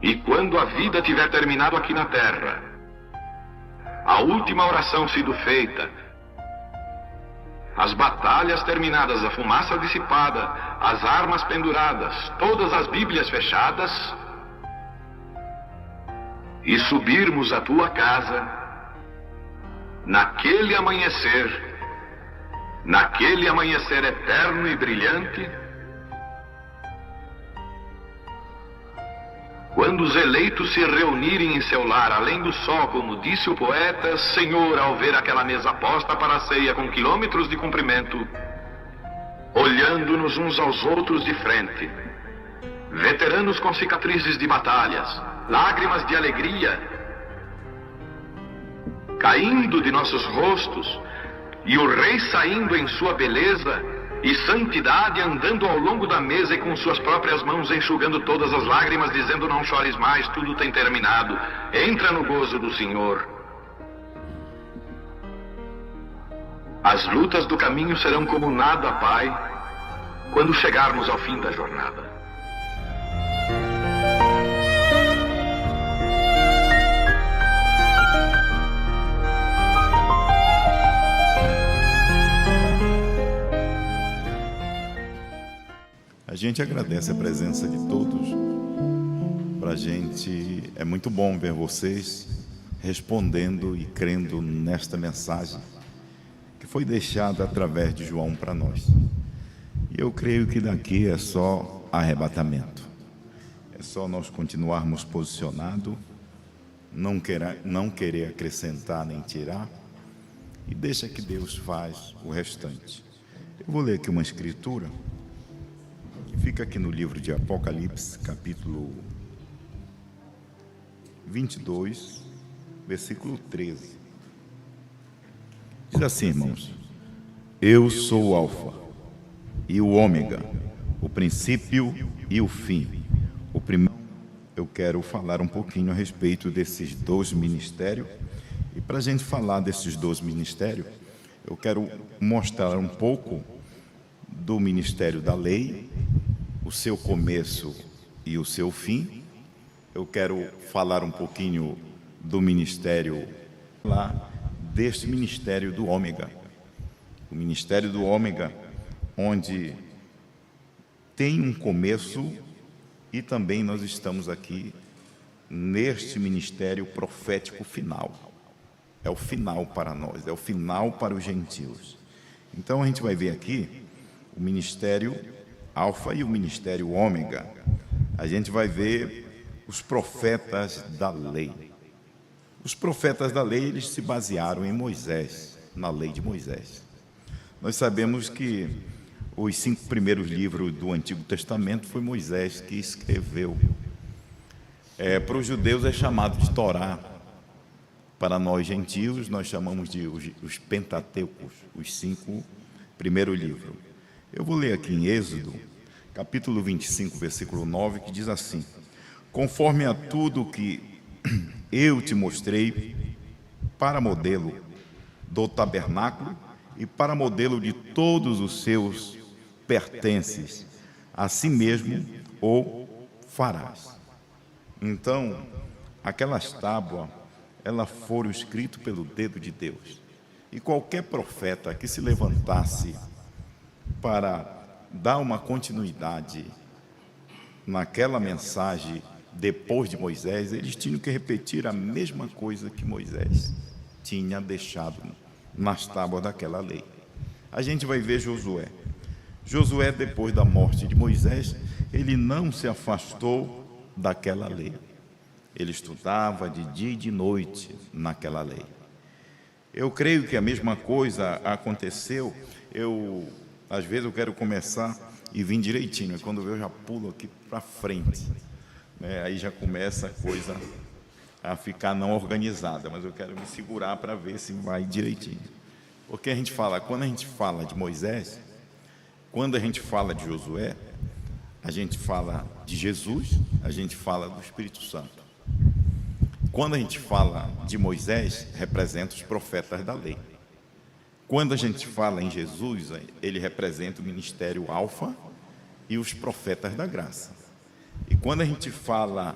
E quando a vida tiver terminado aqui na terra, a última oração sido feita, as batalhas terminadas, a fumaça dissipada, as armas penduradas, todas as Bíblias fechadas, e subirmos à tua casa, naquele amanhecer eterno e brilhante, quando os eleitos se reunirem em seu lar, além do sol, como disse o poeta, Senhor, ao ver aquela mesa posta para a ceia com quilômetros de comprimento, olhando-nos uns aos outros de frente, veteranos com cicatrizes de batalhas, lágrimas de alegria caindo de nossos rostos, e o rei saindo em sua beleza e santidade, andando ao longo da mesa e com suas próprias mãos enxugando todas as lágrimas, dizendo: não chores mais, tudo tem terminado, entra no gozo do Senhor. As lutas do caminho serão como nada, Pai, quando chegarmos ao fim da jornada. A gente agradece a presença de todos. Para a gente é muito bom ver vocês respondendo e crendo nesta mensagem que foi deixada através de João para nós. E eu creio que daqui é só arrebatamento. É só nós continuarmos posicionados, não querer acrescentar nem tirar, e deixa que Deus faz o restante. Eu vou ler aqui uma escritura. Fica aqui no livro de Apocalipse, capítulo 22, versículo 13. Diz assim, irmãos: eu sou o Alfa e o Ômega, o princípio e o fim. O primeiro. Eu quero falar um pouquinho a respeito desses dois ministérios. E para a gente falar desses dois ministérios, eu quero mostrar um pouco do ministério da lei, o seu começo e o seu fim. Eu quero falar um pouquinho do ministério deste ministério do Ômega. O ministério do Ômega, onde tem um começo, e também nós estamos aqui neste ministério profético final. É o final para nós, é o final para os gentios. Então a gente vai ver aqui o ministério Alfa e o ministério Ômega. A gente vai ver os profetas da lei. Os profetas da lei, eles se basearam em Moisés, na lei de Moisés. Nós sabemos que os 5 primeiros livros do Antigo Testamento foi Moisés que escreveu. Para os judeus é chamado de Torá. Para nós gentios, nós chamamos de os Pentateucos, os 5 primeiros livros. Eu vou ler aqui em Êxodo, capítulo 25, versículo 9, que diz assim: conforme a tudo que eu te mostrei, para modelo do tabernáculo e para modelo de todos os seus pertences, assim mesmo o farás. Então, aquelas tábuas, elas foram escritas pelo dedo de Deus. E qualquer profeta que se levantasse para dar uma continuidade naquela mensagem depois de Moisés, eles tinham que repetir a mesma coisa que Moisés tinha deixado nas tábuas daquela lei. A gente vai ver Josué. Josué, depois da morte de Moisés, ele não se afastou daquela lei. Ele estudava de dia e de noite naquela lei. Eu creio que a mesma coisa aconteceu. Às vezes eu quero começar e vir direitinho, e quando eu já pulo aqui para frente, aí já começa a coisa a ficar não organizada, mas eu quero me segurar para ver se vai direitinho. Porque quando a gente fala de Moisés, quando a gente fala de Josué, a gente fala de Jesus, a gente fala do Espírito Santo. Quando a gente fala de Moisés, representa os profetas da lei. Quando a gente fala em Jesus, ele representa o ministério Alfa e os profetas da graça. E quando a gente fala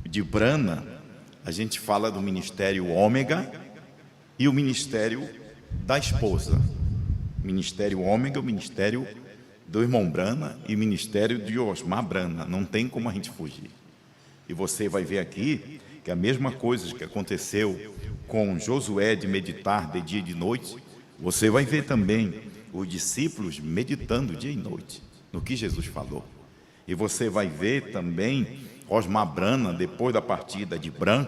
de Brana, a gente fala do ministério Ômega e o ministério da esposa. Ministério Ômega, o ministério do irmão Brana e o ministério de Osmar Brana. Não tem como a gente fugir. E você vai ver aqui que a mesma coisa que aconteceu com Josué de meditar de dia e de noite, você vai ver também os discípulos meditando dia e noite no que Jesus falou. E você vai ver também Osmar Brana, depois da partida de Bran,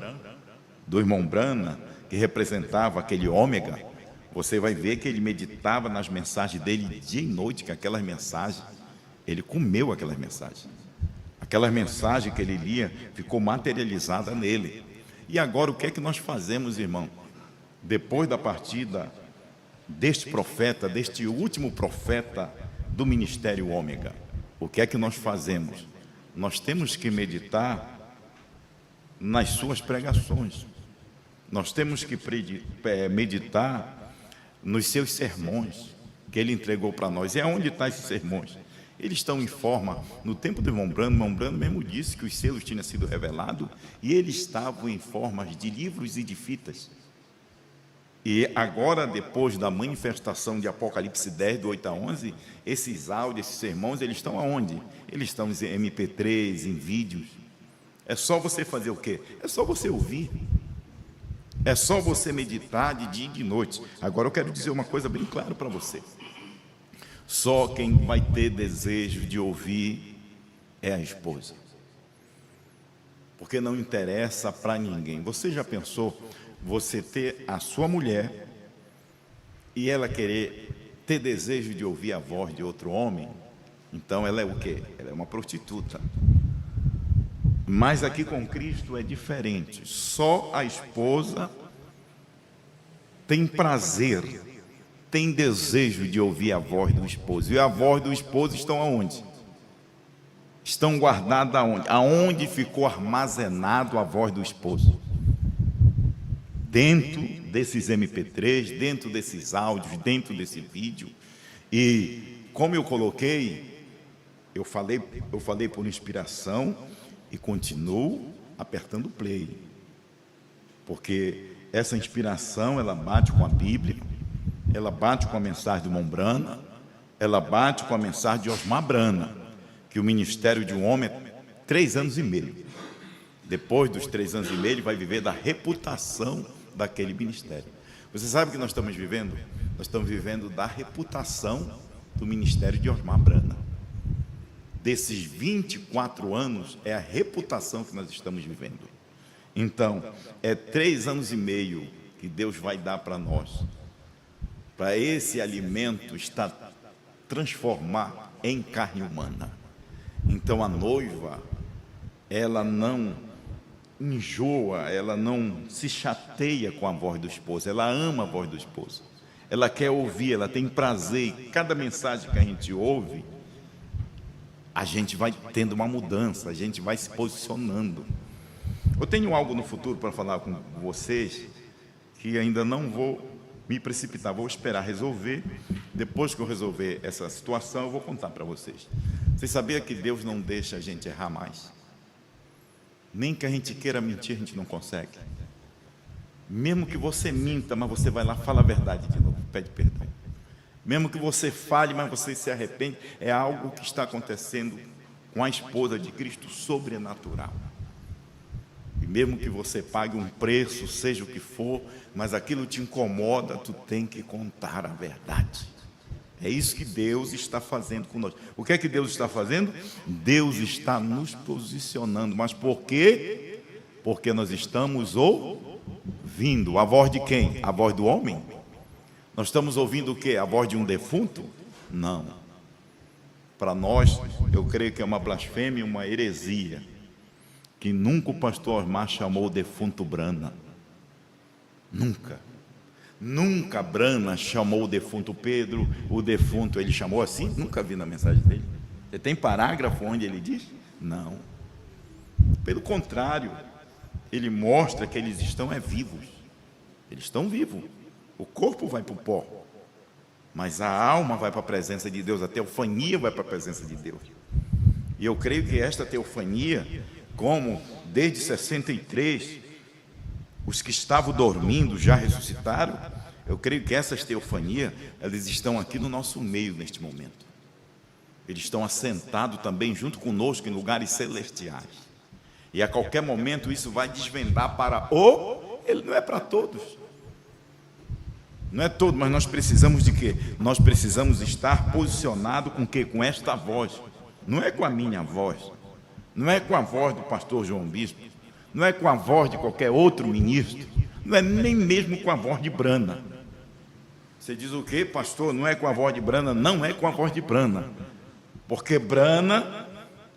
do irmão Brana, que representava aquele Ômega, você vai ver que ele meditava nas mensagens dele dia e noite, que aquelas mensagens, ele comeu aquelas mensagens. Aquelas mensagens que ele lia ficou materializada nele. E agora o que é que nós fazemos, irmão? Depois da partida deste profeta, deste último profeta do ministério Ômega, o que é que nós fazemos? Nós temos que meditar nas suas pregações. Nós temos que meditar nos seus sermões que ele entregou para nós. E aonde estão esses sermões? Eles estão em forma, no tempo do irmão Brano mesmo disse que os selos tinham sido revelados e eles estavam em formas de livros e de fitas. E agora, depois da manifestação de Apocalipse 10, do 8 a 11, esses áudios, esses sermões, eles estão aonde? Eles estão em MP3, em vídeos. É só você fazer o quê? É só você ouvir. É só você meditar de dia e de noite. Agora eu quero dizer uma coisa bem clara para você. Só quem vai ter desejo de ouvir é a esposa. Porque não interessa para ninguém. Você já pensou você ter a sua mulher e ela querer ter desejo de ouvir a voz de outro homem? Então ela é o quê? Ela é uma prostituta. Mas aqui com Cristo é diferente. Só a esposa tem prazer, tem desejo de ouvir a voz do esposo. E a voz do esposo estão aonde? Estão guardadas aonde? Aonde ficou armazenado a voz do esposo? Dentro desses MP3, dentro desses áudios, dentro desse vídeo. E como eu coloquei, eu falei por inspiração e continuo apertando play. Porque essa inspiração, ela bate com a Bíblia, ela bate com a mensagem do irmão Brana, ela bate com a mensagem de Osmar Brana, que o ministério de um homem é 3 anos e meio. Depois dos 3 anos e meio, ele vai viver da reputação daquele ministério. Você sabe o que nós estamos vivendo? Nós estamos vivendo da reputação do ministério de Osmar Brana. Desses 24 anos, é a reputação que nós estamos vivendo. Então, é 3 anos e meio que Deus vai dar para nós, para esse alimento estar transformar em carne humana. Então, a noiva, ela não enjoa, ela não se chateia com a voz do esposo, ela ama a voz do esposo, ela quer ouvir, ela tem prazer, e cada mensagem que a gente ouve, a gente vai tendo uma mudança, a gente vai se posicionando. Eu tenho algo no futuro para falar com vocês, que ainda não vou me precipitar, vou esperar resolver. Depois que eu resolver essa situação, eu vou contar para vocês. Vocês sabiam que Deus não deixa a gente errar mais? Nem que a gente queira mentir, a gente não consegue. Mesmo que você minta, mas você vai lá e fala a verdade de novo, pede perdão. Mesmo que você fale, mas você se arrepende, é algo que está acontecendo com a esposa de Cristo, sobrenatural. E mesmo que você pague um preço, seja o que for, mas aquilo te incomoda, tu tem que contar a verdade. É isso que Deus está fazendo conosco. O que é que Deus está fazendo? Deus está nos posicionando. Mas por quê? Porque nós estamos ouvindo. A voz de quem? A voz do homem? Nós estamos ouvindo o quê? A voz de um defunto? Não. Para nós, eu creio que é uma blasfêmia, uma heresia, que nunca o pastor Osmar chamou o defunto Brana. Nunca. Nunca Brana chamou o defunto Pedro, o defunto, ele chamou assim? Nunca vi na mensagem dele. Você tem parágrafo onde ele diz? Não. Pelo contrário, ele mostra que eles estão vivos. Eles estão vivos. O corpo vai para o pó, mas a alma vai para a presença de Deus, a teofania vai para a presença de Deus. E eu creio que esta teofania, como desde 63, os que estavam dormindo já ressuscitaram. Eu creio que essas teofanias, eles estão aqui no nosso meio neste momento. Eles estão assentados também junto conosco em lugares celestiais. E a qualquer momento isso vai desvendar para ele não é para todos. Não é todo, mas nós precisamos de quê? Nós precisamos estar posicionados com quê? Com esta voz. Não é com a minha voz. Não é com a voz do pastor João Bispo. Não é com a voz de qualquer outro ministro. Não é nem mesmo com a voz de Brana. Você diz o quê, pastor? Não é com a voz de Brana? Não é com a voz de Brana. Porque Brana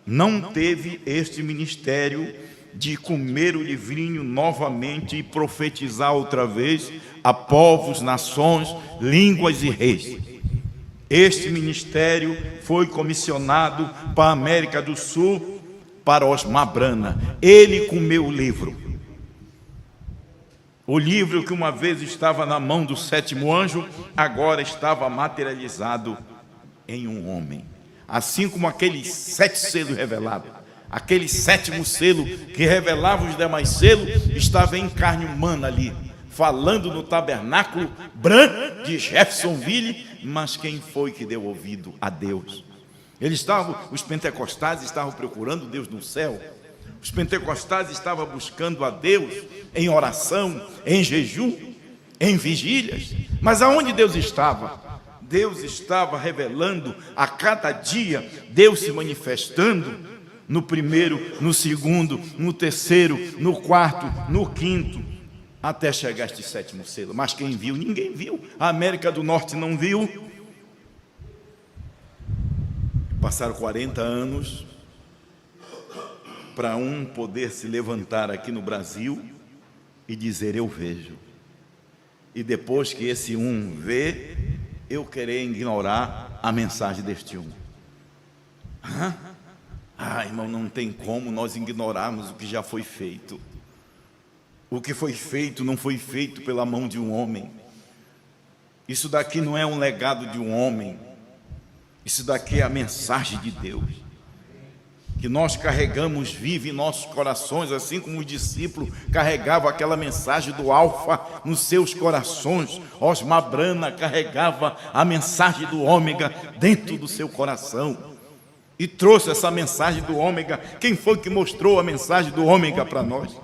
não teve este ministério de comer o livrinho novamente e profetizar outra vez a povos, nações, línguas e reis. Este ministério foi comissionado para a América do Sul, para Osmar Brana. Ele comeu o livro. O livro que uma vez estava na mão do sétimo anjo, agora estava materializado em um homem. Assim como aqueles 7 selos revelados, aquele 7º selo que revelava os demais selos, estava em carne humana ali, falando no tabernáculo Bran de Jeffersonville. Mas quem foi que deu ouvido a Deus? Os pentecostais estavam procurando Deus no céu. Os pentecostais estavam buscando a Deus em oração, em jejum, em vigílias. Mas aonde Deus estava? Deus estava revelando a cada dia, Deus se manifestando no primeiro, no segundo, no terceiro, no quarto, no quinto, até chegar este 7º selo. Mas quem viu? Ninguém viu. A América do Norte não viu. Passaram 40 anos para um poder se levantar aqui no Brasil e dizer: eu vejo. E depois que esse um vê, eu querer ignorar a mensagem deste um. Irmão, não tem como nós ignorarmos o que já foi feito. O que foi feito não foi feito pela mão de um homem. Isso daqui não é um legado de um homem. Isso daqui é a mensagem de Deus, que nós carregamos viva em nossos corações, assim como os discípulos carregavam aquela mensagem do Alfa nos seus corações. Osmar Brana carregava a mensagem do Ômega dentro do seu coração e trouxe essa mensagem do Ômega. Quem foi que mostrou a mensagem do Ômega para nós?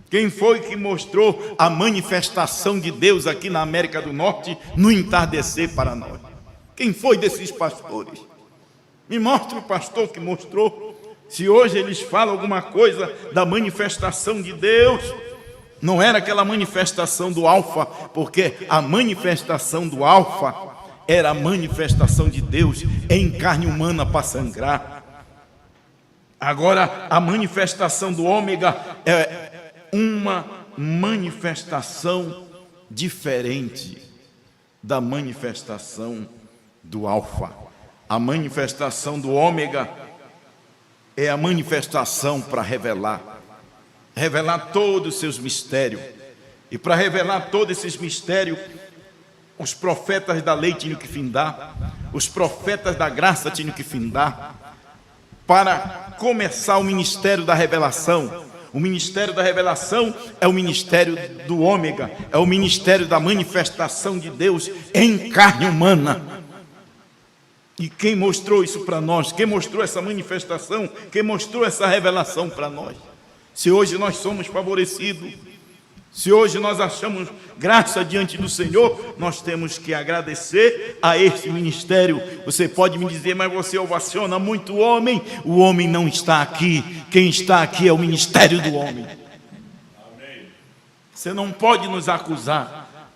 Quem foi que mostrou a manifestação de Deus aqui na América do Norte no entardecer para nós? Quem foi desses pastores? Me mostre o pastor que mostrou. Se hoje eles falam alguma coisa da manifestação de Deus, não era aquela manifestação do Alfa, porque a manifestação do Alfa era a manifestação de Deus em carne humana para sangrar. Agora, a manifestação do Ômega é uma manifestação diferente da manifestação do Alfa. A manifestação do Ômega é a manifestação para revelar todos os seus mistérios. E para revelar todos esses mistérios, os profetas da lei tinham que findar, os profetas da graça tinham que findar, para começar o ministério da revelação. O ministério da revelação é o ministério do Ômega, é o ministério da manifestação de Deus em carne humana. E quem mostrou isso para nós? Quem mostrou essa manifestação? Quem mostrou essa revelação para nós? Se hoje nós somos favorecidos, se hoje nós achamos graça diante do Senhor, nós temos que agradecer a este ministério. Você pode me dizer: mas você ovaciona muito o homem. O homem não está aqui. Quem está aqui é o ministério do homem. Você não pode nos acusar,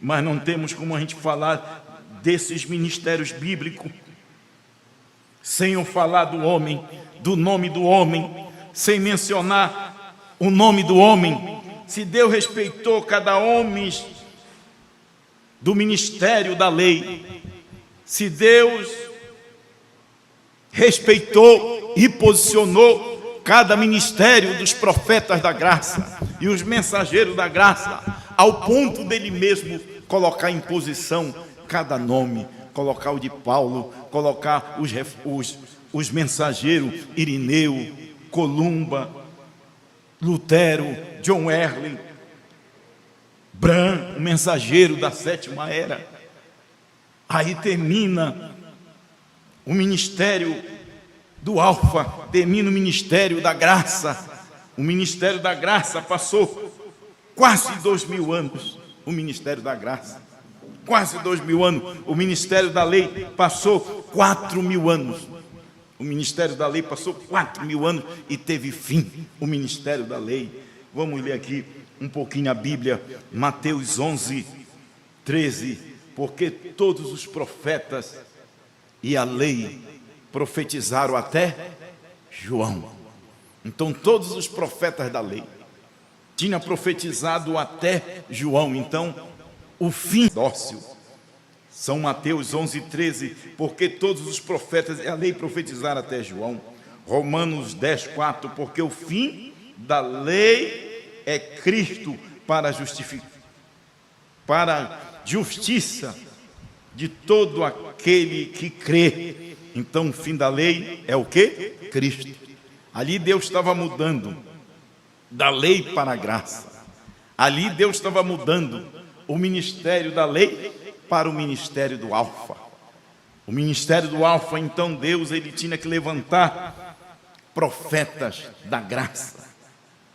mas não temos como a gente falar desses ministérios bíblicos sem eu falar do homem, do nome do homem, sem mencionar o nome do homem. Se Deus respeitou cada homem do ministério da lei, se Deus respeitou e posicionou cada ministério dos profetas da graça e os mensageiros da graça, ao ponto dele mesmo colocar em posição cada nome, colocar o de Paulo, colocar os mensageiros Irineu, Columba, Lutero, John Wesley, Bran, o mensageiro da sétima era. Aí termina o ministério do Alfa, termina o ministério da graça. O ministério da graça passou quase 2000 anos, o ministério da graça. Quase 2000 anos. O ministério da lei passou 4000 anos. O ministério da lei passou 4000 anos e teve fim o ministério da lei. Vamos ler aqui um pouquinho a Bíblia, Mateus 11, 13. Porque todos os profetas e a lei profetizaram até João. Então todos os profetas da lei tinham profetizado até João. Então o fim dócil. São Mateus 11, 13. Porque todos os profetas e a lei profetizaram até João. Romanos 10, 4. Porque o fim da lei é Cristo para justiça de todo aquele que crê. Então o fim da lei é o quê? Cristo. Ali Deus estava mudando da lei para a graça. Ali Deus estava mudando o ministério da lei para o ministério do Alfa. O ministério do Alfa, então Deus ele tinha que levantar profetas da graça.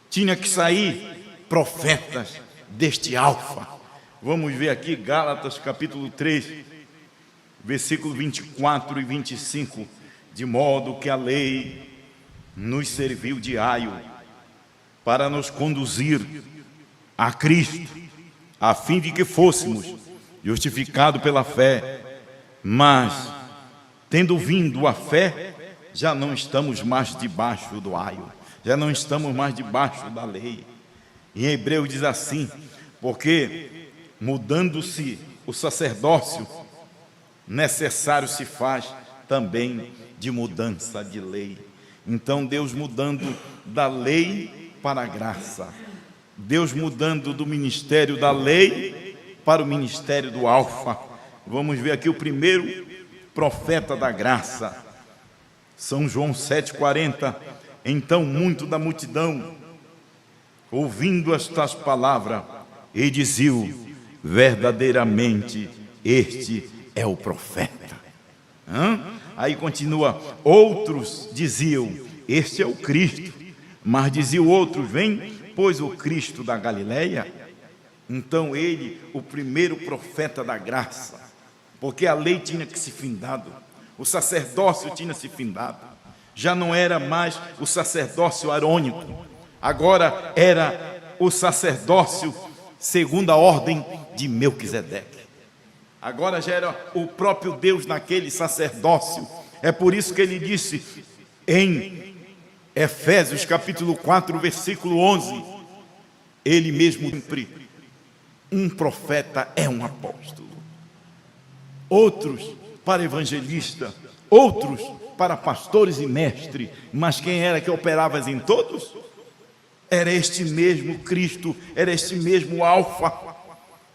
Tinha que sair profetas deste Alfa. Vamos ver aqui Gálatas capítulo 3, versículo 24 e 25. De modo que a lei nos serviu de aio para nos conduzir a Cristo, a fim de que fôssemos justificados pela fé. Mas, tendo vindo a fé, já não estamos mais debaixo do aio, já não estamos mais debaixo da lei. Em Hebreu diz assim: porque mudando-se o sacerdócio, necessário se faz também de mudança de lei. Então Deus mudando da lei para a graça, Deus mudando do ministério da lei para o ministério do Alfa. Vamos ver aqui o primeiro profeta da graça, São João 7,40. Então muito da multidão, ouvindo estas palavras, e diziam: verdadeiramente este é o profeta. Aí continua: outros diziam: este é o Cristo. Mas diziam outros: vem, pois, o Cristo da Galileia. Então ele, o primeiro profeta da graça, porque a lei tinha que se findado, o sacerdócio tinha se findado, já não era mais o sacerdócio arônico, agora era o sacerdócio segundo a ordem de Melquisedeque. Agora já era o próprio Deus naquele sacerdócio. É por isso que ele disse em Efésios capítulo 4, versículo 11, ele mesmo sempre, um profeta é um apóstolo, outros para evangelista, outros para pastores e mestres. Mas quem era que operava em todos? Era este mesmo Cristo, era este mesmo Alfa.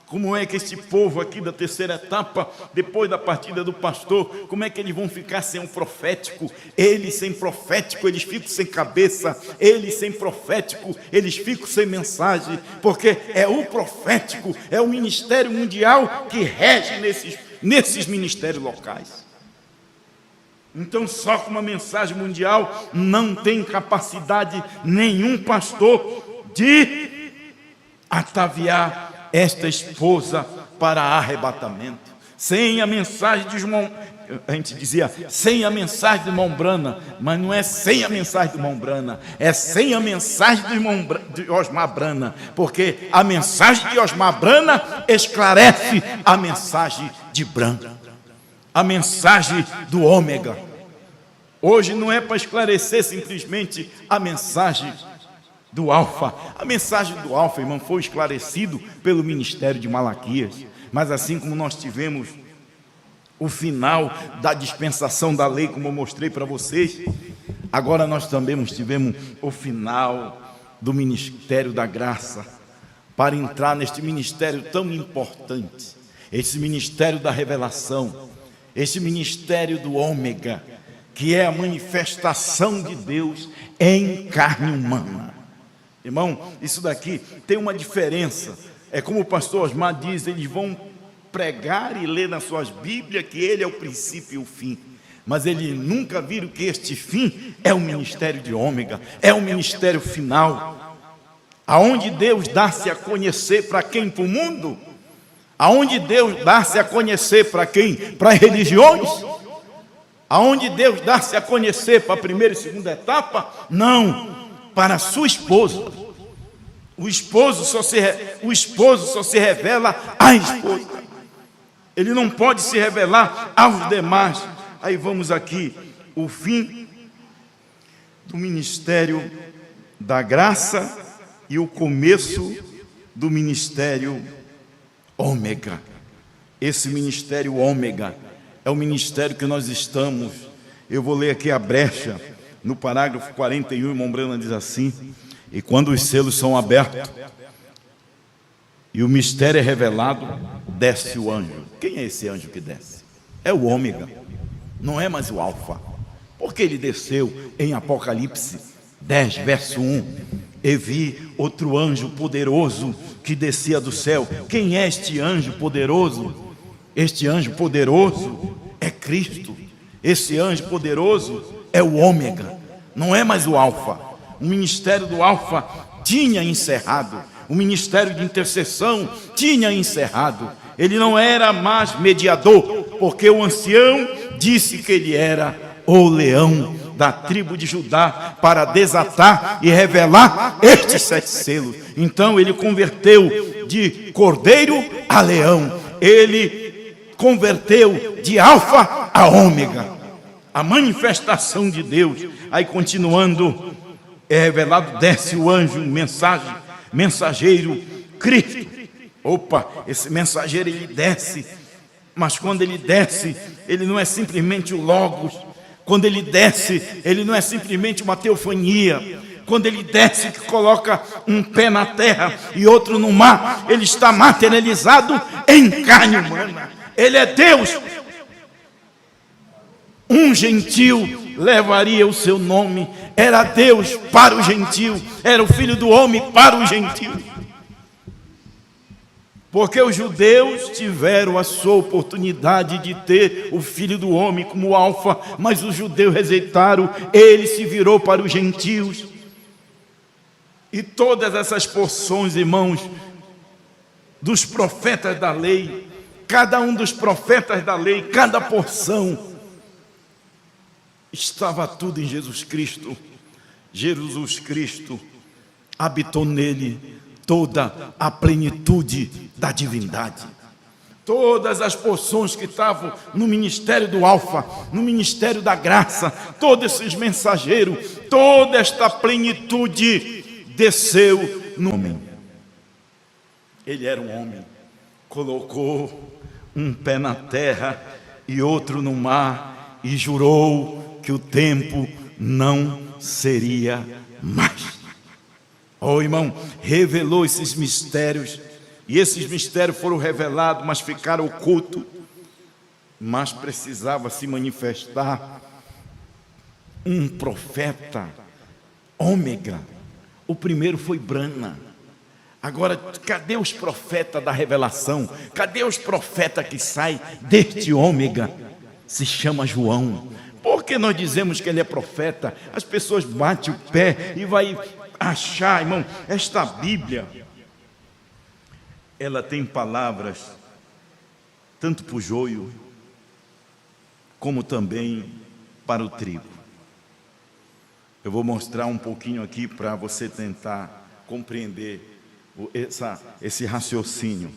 Como é que este povo aqui da terceira etapa, depois da partida do pastor, como é que eles vão ficar sem um profético? Eles sem profético, eles ficam sem cabeça. Eles sem profético, eles ficam sem mensagem. Porque é o profético, é o ministério mundial que rege nesses ministérios locais. Então só com uma mensagem mundial não tem capacidade nenhum pastor de ataviar esta esposa para arrebatamento. Sem a mensagem de João, a gente dizia sem a mensagem de irmão Brana, mas não é sem a mensagem de irmão Brana, é sem a mensagem de Osmar Brana, porque a mensagem de Osmar Brana esclarece a mensagem de Brana, a mensagem do Ômega. Hoje não é para esclarecer simplesmente a mensagem do Alfa. A mensagem do Alfa, irmão, foi esclarecido pelo ministério de Malaquias. Mas assim como nós tivemos o final da dispensação da lei, como eu mostrei para vocês, agora nós também tivemos o final do ministério da graça, para entrar neste ministério tão importante, esse ministério da revelação, esse ministério do Ômega, que é a manifestação de Deus em carne humana. Irmão, isso daqui tem uma diferença. É como o pastor Osmar diz, eles vão pregar e ler nas suas Bíblias que ele é o princípio e o fim. Mas eles nunca viram que este fim é o ministério de Ômega, é o ministério final. Aonde Deus dá-se a conhecer para quem? Para o mundo? Aonde Deus dá-se a conhecer para quem? Para as religiões? Aonde Deus dá-se a conhecer para a primeira e segunda etapa? Não, para a sua esposa. O esposo só se revela à esposa. Ele não pode se revelar aos demais. Aí vamos aqui, o fim do ministério da graça e o começo do ministério Ômega. Esse ministério Ômega é o ministério que nós estamos. Eu vou ler aqui a brecha, no parágrafo 41, irmão Brana diz assim: e quando os selos são abertos e o mistério é revelado, desce o anjo. Quem é esse anjo que desce? É o Ômega, não é mais o Alfa. Porque ele desceu em Apocalipse 10, verso 1. E vi outro anjo poderoso que descia do céu. Quem é este anjo poderoso? Este anjo poderoso é Cristo. Esse anjo poderoso é o Ômega, não é mais o Alfa. O ministério do Alfa tinha encerrado. O ministério de intercessão tinha encerrado. Ele não era mais mediador, porque o ancião disse que ele era o leão da tribo de Judá, para desatar e revelar estes 7 selos. Então ele converteu de cordeiro a leão. Ele converteu de Alfa a Ômega. A manifestação de Deus. Aí continuando, é revelado, desce o anjo, mensageiro, Cristo. Opa, esse mensageiro ele desce, mas quando ele desce, ele não é simplesmente o Logos. Quando ele desce, ele não é simplesmente uma teofania. Quando ele desce, que coloca um pé na terra e outro no mar, ele está materializado em carne humana. Ele é Deus. Um gentil levaria o seu nome. Era Deus para o gentil, era o Filho do homem para o gentil. Porque os judeus tiveram a sua oportunidade de ter o Filho do homem como Alfa, mas os judeus rejeitaram. Ele se virou para os gentios. E todas essas porções, irmãos, dos profetas da lei, cada um dos profetas da lei, cada porção, estava tudo em Jesus Cristo. Jesus Cristo habitou nele toda a plenitude da divindade. Todas as porções que estavam no ministério do Alfa, no ministério da graça, todos esses mensageiros, toda esta plenitude desceu no homem. Ele era um homem, colocou um pé na terra e outro no mar e jurou que o tempo não seria mais. Oh, irmão, revelou esses mistérios, e esses mistérios foram revelados, mas ficaram ocultos. Mas precisava se manifestar um profeta Ômega. O primeiro foi Brana. Agora, cadê os profetas da revelação? Cadê os profetas que saem deste Ômega? Se chama João. Por que nós dizemos que ele é profeta? As pessoas batem o pé e vai achar, irmão, esta Bíblia, ela tem palavras tanto para o joio como também para o trigo. Eu vou mostrar um pouquinho aqui para você tentar compreender esse raciocínio.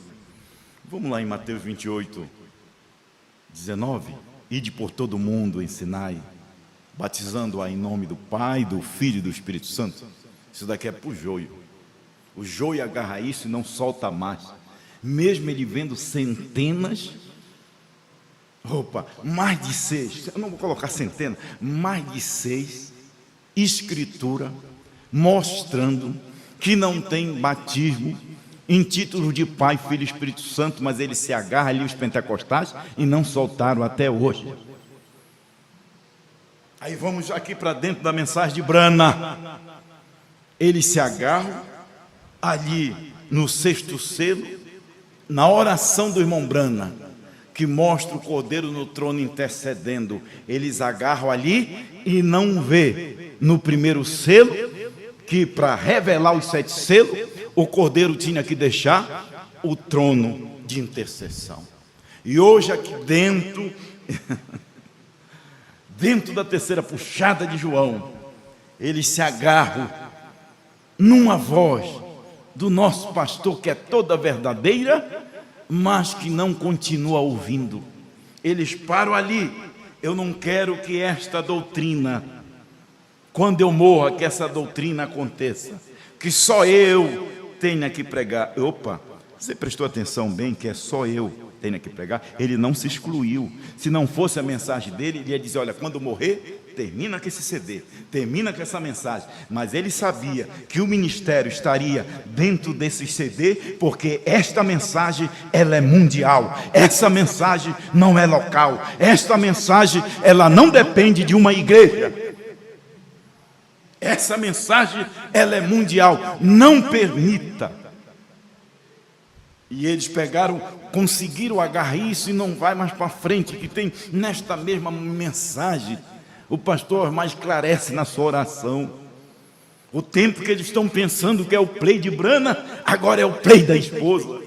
Vamos lá em Mateus 28, 19. Ide por todo o mundo, ensinai, batizando-a em nome do Pai, do Filho e do Espírito Santo. Isso daqui é para o joio. O joio agarra isso e não solta mais. Mesmo ele vendo centenas, mais de 6, eu não vou colocar centenas, mais de 6 escritura mostrando que não tem batismo em título de Pai, Filho e Espírito Santo, mas ele se agarra ali os pentecostais e não soltaram até hoje. Aí vamos aqui para dentro da mensagem de Brana. Eles se agarram ali no 6º selo, na oração do irmão Brana, que mostra o Cordeiro no trono intercedendo. Eles agarram ali e não vê no 1º selo, que para revelar os 7 selos, o Cordeiro tinha que deixar o trono de intercessão. E hoje aqui dentro, dentro da terceira puxada de João, eles se agarram numa voz do nosso pastor, que é toda verdadeira, mas que não continua ouvindo. Eles param ali. Eu não quero que esta doutrina, quando eu morra, que essa doutrina aconteça, que só eu tenha que pregar. Opa, você prestou atenção bem que é só eu tenha que pregar? Ele não se excluiu. Se não fosse a mensagem dele, ele ia dizer, olha, quando morrer, termina com esse CD, termina com essa mensagem. Mas ele sabia que o ministério estaria dentro desses CD, porque esta mensagem, ela é mundial. Essa mensagem não é local. Esta mensagem, ela não depende de uma igreja. Essa mensagem, ela é mundial. Não permita. E eles conseguiram agarrar isso e não vai mais para frente, que tem nesta mesma mensagem. O pastor mais esclarece na sua oração. O tempo que eles estão pensando que é o play de Brana, agora é o play da esposa.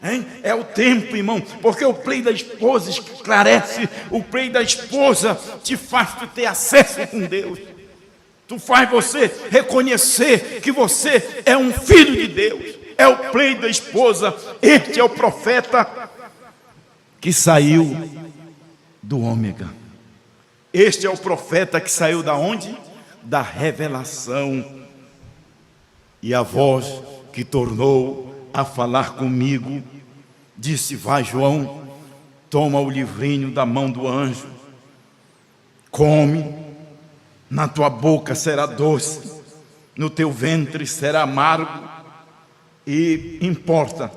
Hein? É o tempo, irmão, porque o play da esposa esclarece, o play da esposa te faz ter acesso com Deus. Tu faz você reconhecer que você é um filho de Deus. É o play da esposa. Este é o profeta que saiu do Ômega. Este é o profeta que saiu da onde? Da revelação. E a voz que tornou a falar comigo disse, vai João, toma o livrinho da mão do anjo, come, na tua boca será doce, no teu ventre será amargo. E importa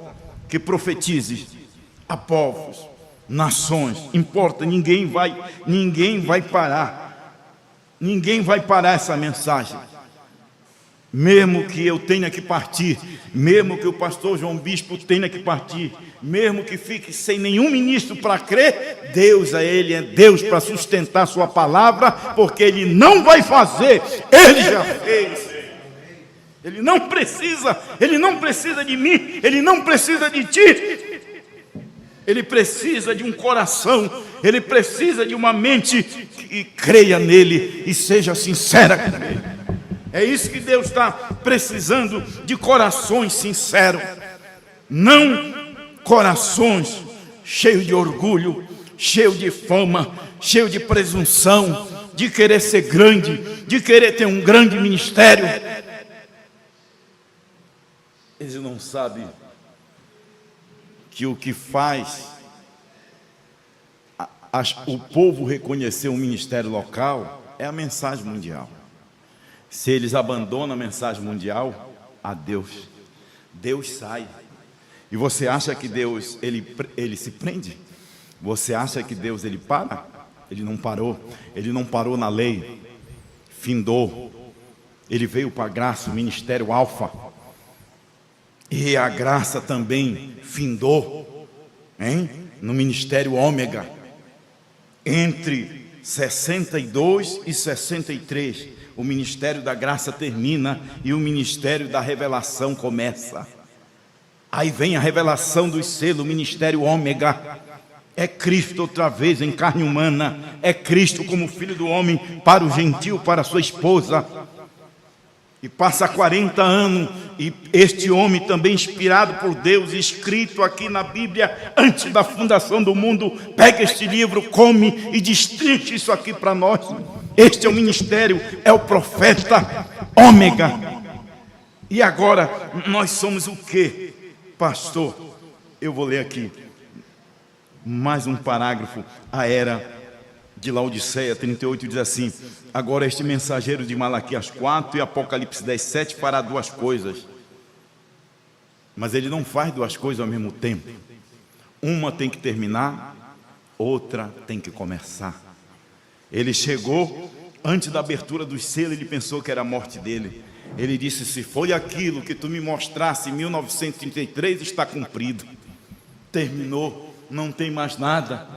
que profetizes a povos, nações, importa, ninguém vai parar essa mensagem. Mesmo que eu tenha que partir, mesmo que o pastor João Bispo tenha que partir, mesmo que fique sem nenhum ministro para crer, Deus ele é Deus para sustentar sua palavra, porque ele não vai fazer, ele já fez. Ele não precisa de mim, ele não precisa de ti. Ele precisa de um coração, ele precisa de uma mente que creia nele e seja sincera com ele. É isso que Deus está precisando, de corações sinceros. Não corações cheios de orgulho, cheios de fama, cheios de presunção, de querer ser grande, de querer ter um grande ministério. Eles não sabem que o que faz o povo reconhecer um ministério local é a mensagem mundial. Se eles abandonam a mensagem mundial, Deus sai. E você acha que Deus ele se prende? Você acha que Deus ele para? Ele não parou. Ele não parou na lei. Findou. Ele veio para a graça, o ministério alfa. E a graça também findou, hein? No ministério ômega. Entre 62 e 63, o ministério da graça termina e o ministério da revelação começa. Aí vem a revelação dos selos, o ministério ômega. É Cristo outra vez em carne humana. É Cristo como filho do homem para o gentio, para a sua esposa. E passa 40 anos, e este homem também inspirado por Deus, escrito aqui na Bíblia, antes da fundação do mundo, pega este livro, come e destrincha isso aqui para nós. Este é o ministério, é o profeta ômega. E agora, nós somos o quê, pastor? Eu vou ler aqui, mais um parágrafo, a era de Laodiceia 38 diz assim: agora este mensageiro de Malaquias 4 e Apocalipse 10, 7 fará duas coisas. Mas ele não faz duas coisas ao mesmo tempo. Uma tem que terminar, outra tem que começar. Ele chegou antes da abertura dos selos, ele pensou que era a morte dele. Ele disse: se foi aquilo que tu me mostrasse em 1933, está cumprido. Terminou, não tem mais nada.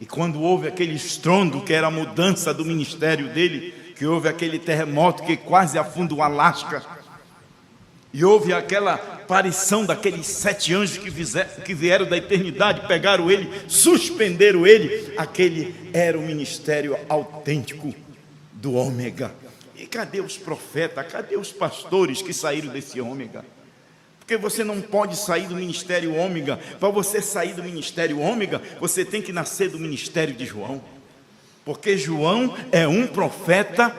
E quando houve aquele estrondo, que era a mudança do ministério dele, que houve aquele terremoto que quase afunda o Alasca, e houve aquela aparição daqueles 7 anjos que vieram da eternidade, pegaram ele, suspenderam ele. Aquele era o ministério autêntico do Ômega. E cadê os profetas? Cadê os pastores que saíram desse Ômega? Porque você não pode sair do ministério Ômega. Para você sair do ministério Ômega, você tem que nascer do ministério de João. Porque João é um profeta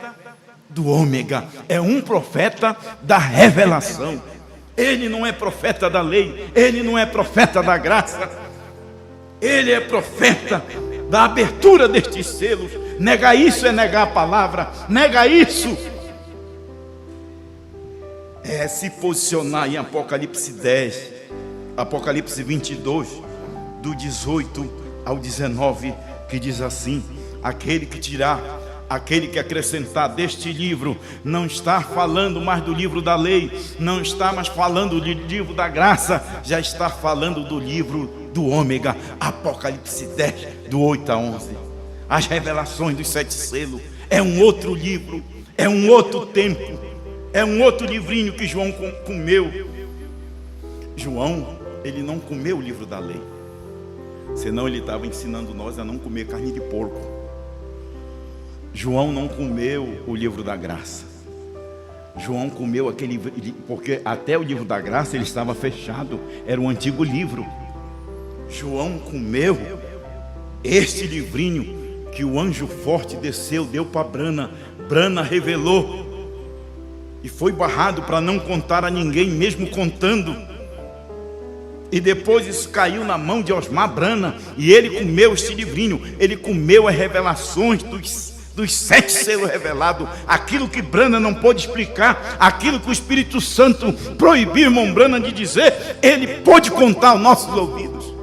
do Ômega, é um profeta da revelação. Ele não é profeta da lei, ele não é profeta da graça, ele é profeta da abertura destes selos. Negar isso é negar a palavra, negar isso é se posicionar em Apocalipse 10, Apocalipse 22, do 18 ao 19, que diz assim: aquele que tirar, aquele que acrescentar deste livro, não está falando mais do livro da lei, não está mais falando do livro da graça, já está falando do livro do Ômega. Apocalipse 10, do 8 a 11. As revelações dos 7 selos. É um outro livro, é um outro tempo, é um outro livrinho que João comeu. João, ele não comeu o livro da lei, senão ele estava ensinando nós a não comer carne de porco. João não comeu o livro da graça. João comeu aquele, porque até o livro da graça ele estava fechado, era um antigo livro. João comeu este livrinho que o anjo forte desceu, deu para Brana. Brana revelou e foi barrado para não contar a ninguém, mesmo contando. E depois isso caiu na mão de Osmar Brana, e ele comeu este livrinho. Ele comeu as revelações dos 7 selos revelados, aquilo que Brana não pôde explicar, aquilo que o Espírito Santo proibiu irmão Brana de dizer, ele pôde contar aos nossos ouvidos.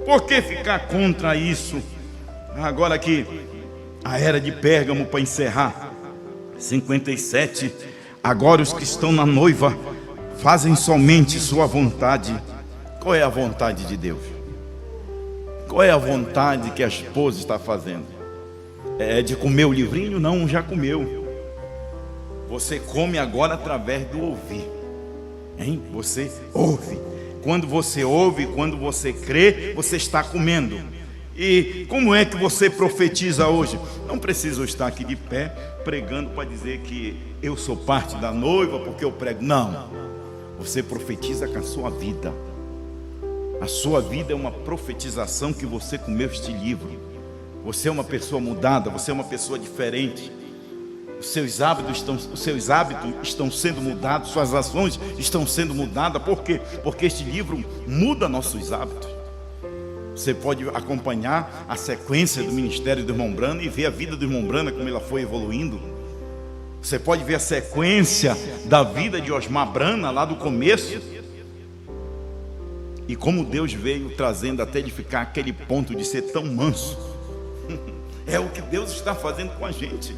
Por que ficar contra isso? Agora aqui, a era de Pérgamo, para encerrar, 57, agora os que estão na noiva fazem somente sua vontade. Qual é a vontade de Deus? Qual é a vontade que a esposa está fazendo? É de comer o livrinho? Não, já comeu. Você come agora através do ouvir, hein? Você ouve. Quando você ouve, quando você crê, você está comendo. E como é que você profetiza hoje? Não preciso estar aqui de pé pregando para dizer que eu sou parte da noiva porque eu prego. Não, você profetiza com a sua vida. A sua vida é uma profetização que você comeu este livro. Você é uma pessoa mudada, você é uma pessoa diferente. Os seus hábitos estão sendo mudados, suas ações estão sendo mudadas. Por quê? Porque este livro muda nossos hábitos. Você pode acompanhar a sequência do ministério do irmão Brana e ver a vida do irmão Brana, como ela foi evoluindo. Você pode ver a sequência da vida de Osmar Brana, lá do começo, e como Deus veio trazendo até ele ficar aquele ponto de ser tão manso. É o que Deus está fazendo com a gente.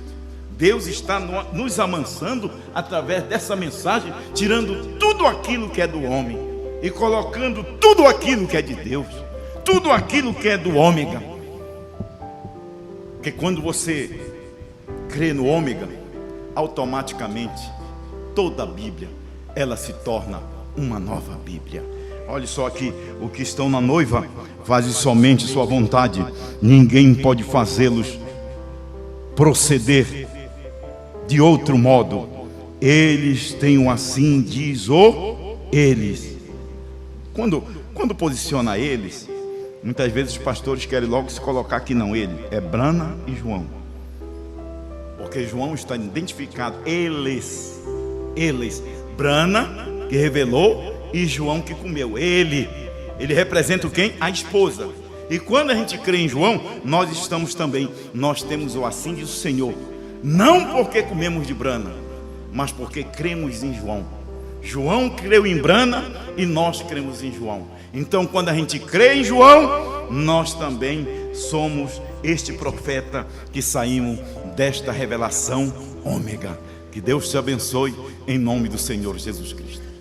Deus está nos amansando através dessa mensagem, tirando tudo aquilo que é do homem e colocando tudo aquilo que é de Deus, tudo aquilo que é do Ômega. Porque quando você crê no Ômega, automaticamente toda a Bíblia, ela se torna uma nova Bíblia. Olha só aqui, o que estão na noiva fazem somente sua vontade, ninguém pode fazê-los proceder de outro modo. Eles têm um assim, diz o eles. Quando posiciona eles, muitas vezes os pastores querem logo se colocar aqui, não, ele é Brana e João, porque João está identificado, eles, Brana que revelou e João que comeu. Ele representa quem? A esposa. E quando a gente crê em João, nós temos o assim diz o Senhor, não porque comemos de Brana, mas porque cremos em João. João creu em Brana e nós cremos em João. Então quando a gente crê em João, nós também somos este profeta que saímos desta revelação ômega. Que Deus te abençoe em nome do Senhor Jesus Cristo.